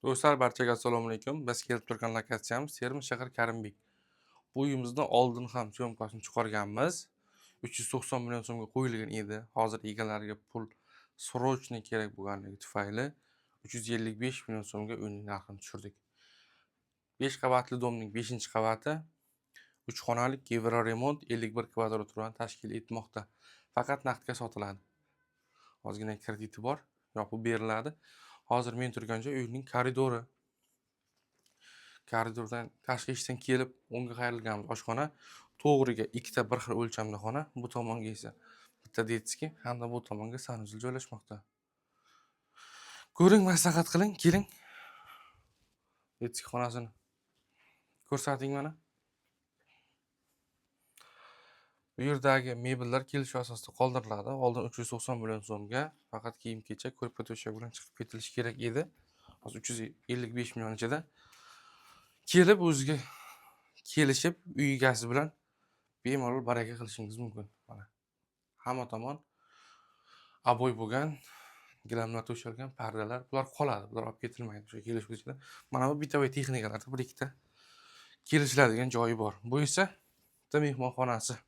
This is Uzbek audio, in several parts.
Do'stlar, barchaga assalomu alaykum. Biz kelib turgan lokatsiyamiz Termiz shahar Karimbek. Bu uyimizni oldin ham syomkasini chiqarganmiz. 390 million so'mga qo'yilgan edi. Hozir egalariga pul srochniy kerak bo'lganligi tufayli 355 million so'mga uyning narxini tushirdik. 5 qavatli domning 5-qavati 3 xonalik Evroremont 51 kvadrat turani tashkil etmoqda. Faqat naqdga sotiladi. Ozgina krediti bor, yopib beriladi. Hozir men turgan joy uyning koridori. Koridordan tashqi eshikdan kelib o'ngga qayrilganmiz oshxona. To'g'riga ikkita bir xil o'lchamda xona, bu tomonga esa bitta detskiy hamda bu tomonga sanuzil joylashmoqda. Ko'ring, maslahat qiling, keling. Detskiy xonasini ko'rsating mana. Bu yerdagi mebellar kelishuv asosida qoldiriladi. Oldin 390 million so'mga faqat kiyim-kechak, ko'rpa-to'shak bilan chiqib ketilishi kerak edi. Hozir 355 million ichida kelib o'ziga kelishib uy egasi bilan bemalol baraka qilishingiz mumkin. Mana hamma tomon aboy bo'lgan, gilamlar to'shalgan, pardalar, bular qoladi. Bular olib ketilmaydi o'sha kelishuvda. Mana bu bitovoy texnikalarda bir ikkita kelishiladigan joyi bor. Bu esa bitta mehmonxonasi.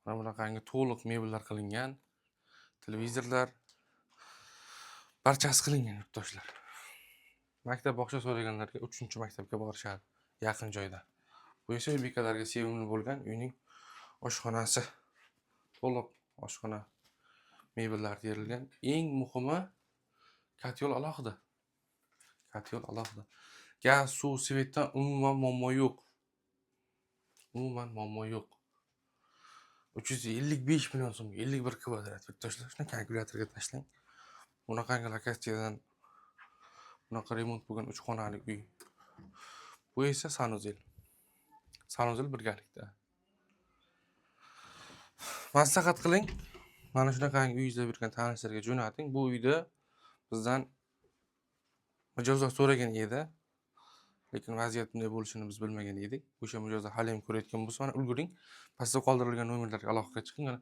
Mana bunaqangi to'liq mebellar qilingan, televizorlar barchasi qilingan yurtdoshlar. Maktab bog'cha so'raganlarga 3-maktabga borishadi, yaqin joyda. Bu esa uy bekalarga sevimli bo'lgan uyning oshxonasi. To'liq oshxona mebellar terilgan. Eng muhimi kotyol alohida. Kotyol alohida. Gaz, suv, svetdan umuman muammo yo'q. Umuman muammo yo'q. 355 million so'm, 51 kvadrat. Yurtdoshlar, shuni kalkulyatorga tashlang. Bunaqangi lokatsiyadan bunaqa remont bo'lgan 3 xonalik uy. Bu esa sanuzel. Sanuzel birgalikda. Maslahat qiling. Mana shunaqangi uy izlab yurgan tanishlarga jo'nating. Bu uyda bizdan mijozlar so'ragan edi. Lekin vaziyat bunday bo'lishini biz bilmagan edik. O'sha mijozlar hali ham ko'rayotgan bo'lsa, mana ulguring. Pastda qoldirilgan nomerlarga aloqa chiqing. Mana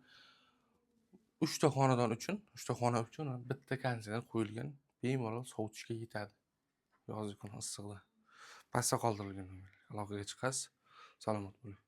3 ta xonadon uchun, 3 ta xona uchun bitta konditsioner qo'yilgan. Bemalol sovutishga yetadi. Yozgi kun issiqda. Pastda qoldirilgan nomerlarga aloqaga chiqasiz. Salomat bo'ling.